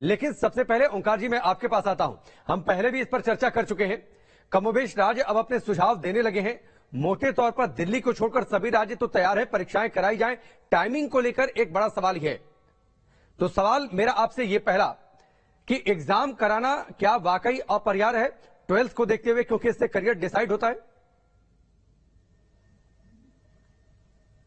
लेकिन सबसे पहले ओंकार जी मैं आपके पास आता हूं। हम पहले भी इस पर चर्चा कर चुके हैं। कमोबेश राज्य अब अपने सुझाव देने लगे हैं। मोटे तौर पर दिल्ली को छोड़कर सभी राज्य तो तैयार है, परीक्षाएं कराई जाएं। टाइमिंग को लेकर एक बड़ा सवाल है। तो सवाल मेरा आपसे यह पहला कि एग्जाम कराना क्या वाकई अपरिहार्य है 12th को देखते हुए, क्योंकि इससे करियर डिसाइड होता है?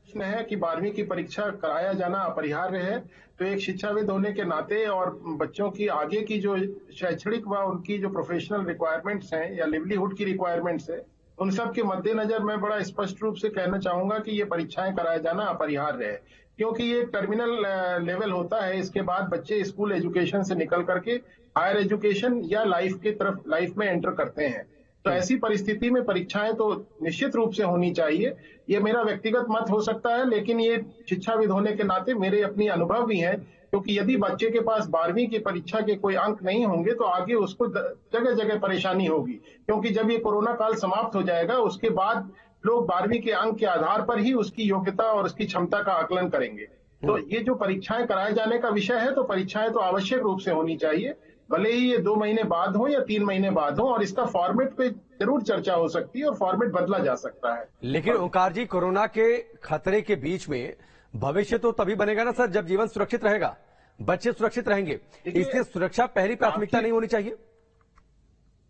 है कि 12वीं की परीक्षा कराया जाना अपरिहार्य है, तो एक शिक्षाविद होने के नाते और बच्चों की आगे की जो शैक्षणिक व उनकी जो प्रोफेशनल रिक्वायरमेंट्स हैं या लिवलीहुड की रिक्वायरमेंट्स है, उन सब के मद्देनजर मैं बड़ा स्पष्ट रूप से कहना चाहूंगा कि ये परीक्षाएं कराया जाना अपरिहार्य है, क्योंकि ये टर्मिनल लेवल होता है। इसके बाद बच्चे स्कूल एजुकेशन से निकल करके हायर एजुकेशन या लाइफ में एंटर करते हैं। तो ऐसी परिस्थिति में परीक्षाएं तो निश्चित रूप से होनी चाहिए। ये मेरा व्यक्तिगत मत हो सकता है, लेकिन ये शिक्षाविद होने के नाते मेरे अपनी अनुभव भी हैं, क्योंकि यदि बच्चे के पास 12वीं की परीक्षा के कोई अंक नहीं होंगे तो आगे उसको जगह जगह परेशानी होगी, क्योंकि जब ये कोरोना काल समाप्त हो जाएगा उसके बाद लोग 12वीं के अंक के आधार पर ही उसकी योग्यता और उसकी क्षमता का आकलन करेंगे। तो ये जो परीक्षाएं कराए जाने का विषय है, तो परीक्षाएं तो आवश्यक रूप से होनी चाहिए, भले ही ये 2 महीने बाद हो या 3 महीने बाद हो, और इसका फॉर्मेट पे जरूर चर्चा हो सकती है और फॉर्मेट बदला जा सकता है। लेकिन ओंकार जी, कोरोना के खतरे के बीच में भविष्य तो तभी बनेगा ना सर, जब जीवन सुरक्षित रहेगा, बच्चे सुरक्षित रहेंगे। इसलिए सुरक्षा पहली प्राथमिकता नहीं होनी चाहिए?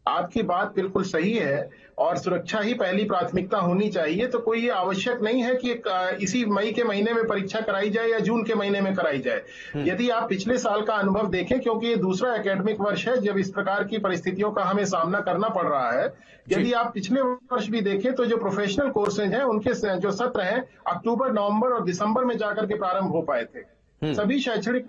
आपकी बात बिल्कुल सही है, और सुरक्षा ही पहली प्राथमिकता होनी चाहिए। तो कोई ये आवश्यक नहीं है कि इसी मई के महीने में परीक्षा कराई जाए या जून के महीने में कराई जाए। यदि आप पिछले साल का अनुभव देखें, क्योंकि ये दूसरा एकेडमिक वर्ष है जब इस प्रकार की परिस्थितियों का हमें सामना करना पड़ रहा है। यदि आप पिछले वर्ष भी देखें तो जो प्रोफेशनल कोर्सेज हैं उनके जो सत्र हैं अक्टूबर, नवंबर और दिसंबर में जाकर के प्रारंभ हो पाए थे। सभी शैक्षणिक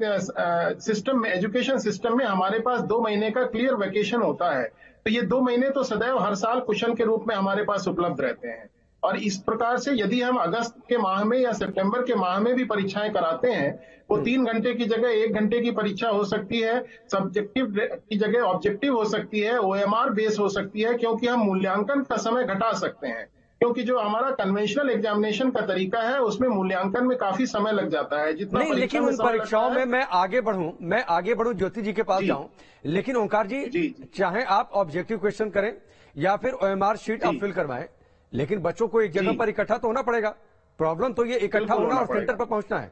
सिस्टम में, एजुकेशन सिस्टम में हमारे पास 2 महीने का क्लियर वेकेशन होता है। तो ये 2 महीने तो सदैव हर साल कुशन के रूप में हमारे पास उपलब्ध रहते हैं। और इस प्रकार से यदि हम अगस्त के माह में या सितंबर के माह में भी परीक्षाएं कराते हैं, वो 3 घंटे की जगह 1 घंटे की परीक्षा हो सकती है, सब्जेक्टिव की जगह ऑब्जेक्टिव हो सकती है, OMR बेस हो सकती है, क्योंकि हम मूल्यांकन का समय घटा सकते हैं। क्योंकि जो हमारा कन्वेंशनल एग्जामिनेशन का तरीका है उसमें मूल्यांकन में काफी समय लग जाता है, जितना नहीं, लेकिन उन परीक्षाओं में मैं आगे बढ़ूं ज्योति जी के पास जाऊं। लेकिन ओंकार जी, चाहे आप ऑब्जेक्टिव क्वेश्चन करें या फिर OMR शीट आप फिल करवाएं, लेकिन बच्चों को एक जगह पर इकट्ठा तो होना पड़ेगा। प्रॉब्लम तो ये इकट्ठा होना और सेंटर पर पहुंचना है।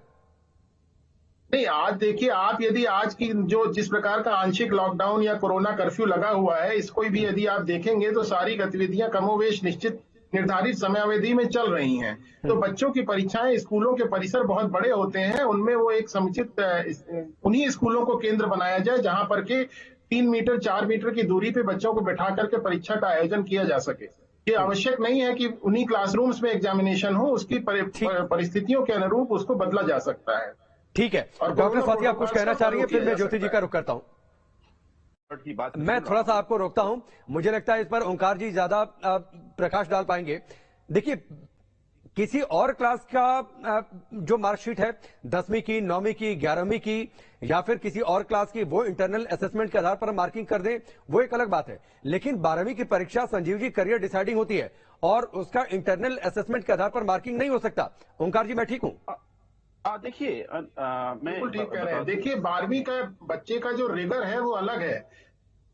नहीं, आज देखिए, आप यदि आज की जो जिस प्रकार का आंशिक लॉकडाउन या कोरोना कर्फ्यू लगा हुआ है, इसको भी यदि आप देखेंगे तो सारी गतिविधियां कमोवेश निश्चित निर्धारित समयावधि में चल रही हैं। तो बच्चों की परीक्षाएं, स्कूलों के परिसर बहुत बड़े होते हैं, उनमें वो एक समुचित उन्हीं स्कूलों को केंद्र बनाया जाए जहां पर के 3 मीटर 4 मीटर की दूरी पे बच्चों को बैठा करके परीक्षा का आयोजन किया जा सके। ये आवश्यक नहीं है कि उन्हीं क्लासरूम्स में एग्जामिनेशन हो, उसकी परिस्थितियों के अनुरूप उसको बदला जा सकता है। ठीक है। और डॉक्टर स्वाति, आप कुछ कहना चाह रही है, फिर मैं ज्योति जी का रुख करता हूं। की बात मैं थोड़ा सा आपको रोकता हूं, मुझे लगता है इस पर ओंकार जी ज्यादा प्रकाश डाल पाएंगे। देखिए, किसी और क्लास का जो मार्कशीट है 10वीं की, 9वीं की, 11वीं की या फिर किसी और क्लास की, वो इंटरनल असेसमेंट के आधार पर मार्किंग कर दें, वो एक अलग बात है। लेकिन 12वीं की परीक्षा संजीव जी करियर डिसाइडिंग होती है और उसका इंटरनल असेसमेंट के आधार पर मार्किंग नहीं हो सकता। ओंकार जी, मैं ठीक हूं? देखिए, मैं ठीक कह रहे हैं। देखिए, 12वीं का बच्चे का जो रिगर है वो अलग है,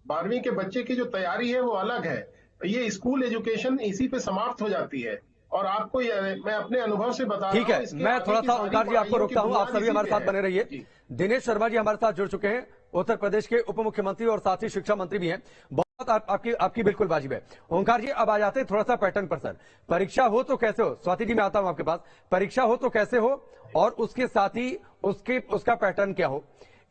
12वीं के बच्चे की जो तैयारी है वो अलग है। ये स्कूल एजुकेशन इसी पे समाप्त हो जाती है। और आपको मैं अपने अनुभव से बता ठीक है, मैं थोड़ा सा ओंकार जी आपको रोकता हूं, आप सभी हमारे साथ बने रहिए। दिनेश शर्मा जी हमारे साथ जुड़ चुके हैं, उत्तर प्रदेश के उप मुख्यमंत्री और साथ ही शिक्षा मंत्री भी हैं। बहुत आपकी बिल्कुल वाजिब है। ओंकार जी, अब आ जाते हैं थोड़ा सा पैटर्न पर। सर, परीक्षा हो तो कैसे हो? स्वाति जी, मैं आता हूं आपके पास। परीक्षा हो तो कैसे हो और उसके साथ ही उसका पैटर्न क्या हो?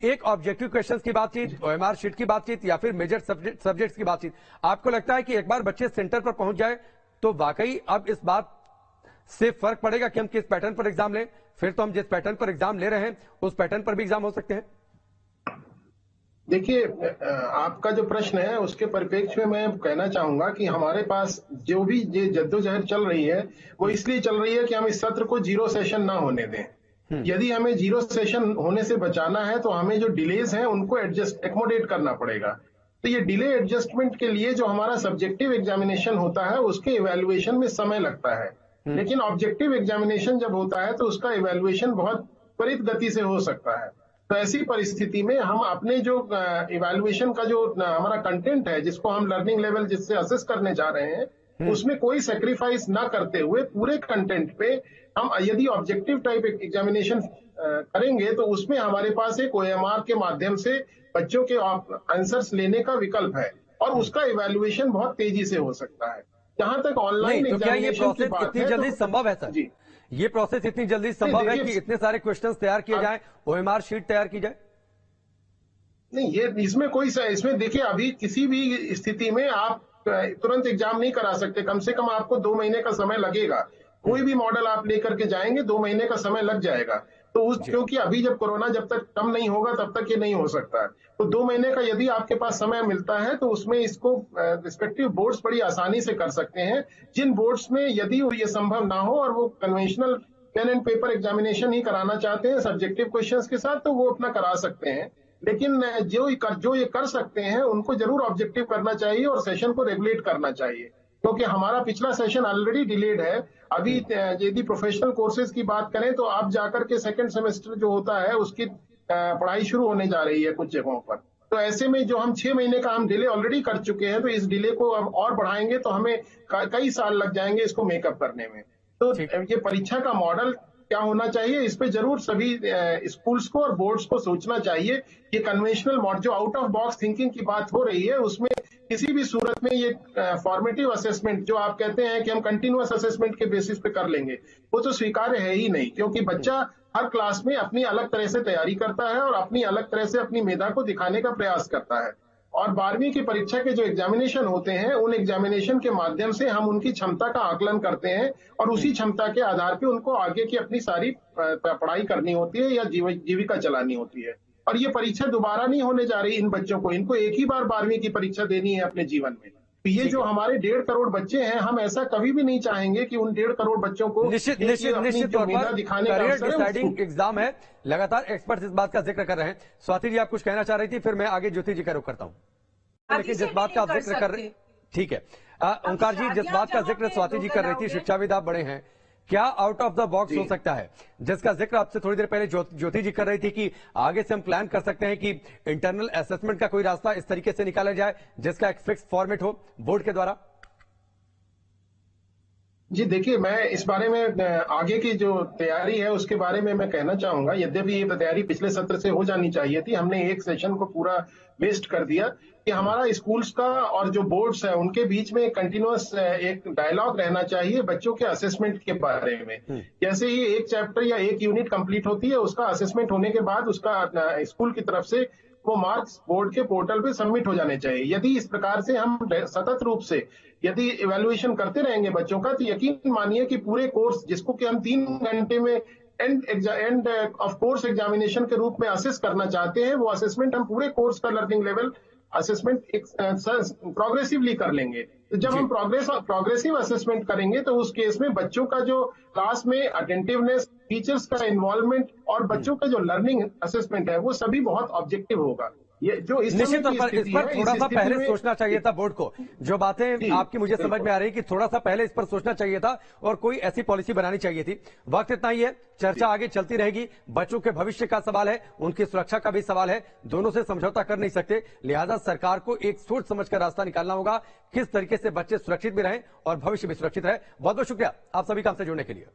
एक ऑब्जेक्टिव क्वेश्चंस की बातचीत, OMR शीट की बातचीत या फिर मेजर सब्जेक्ट्स की बातचीत। आपको लगता है कि एक बार बच्चे सेंटर पर पहुंच जाए तो वाकई अब इस बात से फर्क पड़ेगा कि हम किस पैटर्न पर एग्जाम लें? फिर तो हम जिस पैटर्न पर एग्जाम ले रहे हैं उस पैटर्न पर भी एग्जाम हो सकते हैं। देखिए, आपका जो प्रश्न है उसके परिप्रेक्ष्य में मैं कहना चाहूंगा कि हमारे पास जो भी ये जद्दोजहद चल रही है वो इसलिए चल रही है कि हम इस सत्र को 0 सेशन ना होने दें। यदि हमें 0 सेशन होने से बचाना है तो हमें जो डिलेज हैं उनको एकोमोडेट करना पड़ेगा। तो ये डिले एडजस्टमेंट के लिए जो हमारा सब्जेक्टिव एग्जामिनेशन होता है उसके इवैल्यूएशन में समय लगता है, लेकिन ऑब्जेक्टिव एग्जामिनेशन जब होता है तो उसका इवैल्यूएशन बहुत त्वरित गति से हो सकता है। तो ऐसी परिस्थिति में हम अपने जो इवैल्यूएशन का जो हमारा कंटेंट है, जिसको हम लर्निंग लेवल जिससे असेस करने जा रहे हैं, उसमें कोई सेक्रीफाइस ना करते हुए पूरे कंटेंट पे हम यदि ऑब्जेक्टिव टाइप एग्जामिनेशन करेंगे तो उसमें हमारे पास एक OMR के माध्यम से बच्चों के आंसर्स लेने का विकल्प है और उसका इवैल्यूएशन बहुत तेजी से हो सकता है। जहां तक ऑनलाइन नहीं, तो क्या ये एग्जामिनेशन की प्रोसेस बात इतनी है जल्दी तो संभव है सर? जी ये प्रोसेस इतनी जल्दी संभव है देखिए, कि इतने सारे क्वेश्चंस तैयार किए जाएं, OMR शीट तैयार की जाए? नहीं, ये इसमें देखिए, अभी किसी भी स्थिति में आप तुरंत एग्जाम नहीं करा सकते। कम से कम आपको 2 महीने का समय लगेगा। कोई भी मॉडल आप लेकर के जाएंगे 2 महीने का समय लग जाएगा। तो क्योंकि अभी जब कोरोना जब तक कम नहीं होगा तब तक ये नहीं हो सकता है। तो 2 महीने का यदि आपके पास समय मिलता है तो उसमें इसको रिस्पेक्टिव बोर्ड्स बड़ी आसानी से कर सकते हैं। जिन बोर्ड्स में यदि ये संभव ना हो और वो conventional pen and paper examination ही कराना चाहते हैं सब्जेक्टिव क्वेश्चंस के साथ, तो वो अपना करा सकते हैं। लेकिन जो ये कर सकते हैं उनको जरूर ऑब्जेक्टिव करना चाहिए और सेशन को रेगुलेट करना चाहिए, क्योंकि हमारा पिछला सेशन ऑलरेडी डिलेड है। अभी यदि प्रोफेशनल कोर्सेज की बात करें तो आप जाकर के सेकंड सेमेस्टर जो होता है उसकी पढ़ाई शुरू होने जा रही है कुछ जगहों पर। तो ऐसे में जो हम 6 महीने का हम डिले ऑलरेडी कर चुके हैं, तो इस डिले को हम और बढ़ाएंगे तो हमें कई साल लग जाएंगे इसको मेकअप करने में। तो ये परीक्षा का मॉडल क्या होना चाहिए, इस पे जरूर सभी स्कूल्स को और बोर्ड्स को सोचना चाहिए। ये कन्वेंशनल मॉडल जो आउट ऑफ बॉक्स थिंकिंग की बात हो रही है, उसमें किसी भी सूरत में ये फॉर्मेटिव असेसमेंट जो आप कहते हैं कि हम कंटिन्यूअस असेसमेंट के बेसिस पे कर लेंगे, वो तो स्वीकार्य है ही नहीं। क्योंकि बच्चा हर क्लास में अपनी अलग तरह से तैयारी करता है और अपनी अलग तरह से अपनी मेधा को दिखाने का प्रयास करता है। और 12वीं की परीक्षा के जो एग्जामिनेशन होते हैं, उन एग्जामिनेशन के माध्यम से हम उनकी क्षमता का आकलन करते हैं और उसी क्षमता के आधार पे उनको आगे की अपनी सारी पढ़ाई करनी होती है या जीविका चलानी होती है। और ये परीक्षा दोबारा नहीं होने जा रही इन बच्चों को, इनको एक ही बार 12वीं की परीक्षा देनी है अपने जीवन में। तो ये जो हमारे 1.5 करोड़ बच्चे हैं, हम ऐसा कभी भी नहीं चाहेंगे कि उन 1.5 करोड़ बच्चों को निश्चित तौर पर करियर डिसाइडिंग एग्जाम है। लगातार एक्सपर्ट इस बात का जिक्र कर रहे हैं। स्वाति जी, आप कुछ कहना चाह रही थी, फिर मैं आगे ज्योति जी का रुख करता हूं। लेकिन जिस बात का आप जिक्र कर रहे, ठीक है ओंकार जी, जिस बात का जिक्र स्वाति जी कर रही थी, शिक्षाविद आप बड़े हैं, क्या आउट ऑफ द बॉक्स हो सकता है, जिसका जिक्र आपसे थोड़ी देर पहले ज्योति जी कर रही थी कि आगे से हम प्लान कर सकते हैं कि इंटरनल असेसमेंट का कोई रास्ता इस तरीके से निकाला जाए जिसका एक फिक्स फॉर्मेट हो बोर्ड के द्वारा? जी देखिए, मैं इस बारे में आगे की जो तैयारी है उसके बारे में मैं कहना चाहूंगा। यद्यपि ये तैयारी पिछले सत्र से हो जानी चाहिए थी, हमने एक सेशन को पूरा वेस्ट कर दिया कि हमारा स्कूल्स का और जो बोर्ड्स है उनके बीच में कंटिन्यूअस एक डायलॉग रहना चाहिए बच्चों के असेसमेंट के बारे में। जैसे ही एक चैप्टर या एक यूनिट कंप्लीट होती है, उसका असेसमेंट होने के बाद उसका स्कूल की तरफ से वो मार्क्स बोर्ड के पोर्टल पे सबमिट हो जाने चाहिए। यदि इस प्रकार से हम सतत रूप से यदि इवैल्यूएशन करते रहेंगे बच्चों का, तो यकीन मानिए कि पूरे कोर्स जिसको कि हम 3 घंटे में एंड ऑफ कोर्स एग्जामिनेशन के रूप में असेस करना चाहते हैं, वो असेसमेंट हम पूरे कोर्स का लर्निंग लेवल असेसमेंट प्रोग्रेसिवली कर लेंगे। तो जब हम प्रोग्रेसिव असेसमेंट करेंगे तो उस केस में बच्चों का जो क्लास में अटेंटिवनेस, टीचर्स का इन्वॉल्वमेंट और बच्चों का जो लर्निंग असेसमेंट है वो सभी बहुत ऑब्जेक्टिव होगा। ये जो निश्चित तौर पर इस पर थोड़ा सा पहले सोचना चाहिए था बोर्ड को। जो बातें आपकी मुझे समझ में आ रही कि थोड़ा सा पहले इस पर सोचना चाहिए था और कोई ऐसी पॉलिसी बनानी चाहिए थी। वक्त इतना ही है, चर्चा आगे चलती रहेगी। बच्चों के भविष्य का सवाल है, उनकी सुरक्षा का भी सवाल है, दोनों से समझौता कर नहीं सकते। लिहाजा सरकार को एक सोच समझ कर रास्ता निकालना होगा, किस तरीके से बच्चे सुरक्षित भी रहें और भविष्य भी सुरक्षित रहे। बहुत बहुत शुक्रिया आप सभी का हमसे जुड़ने के लिए।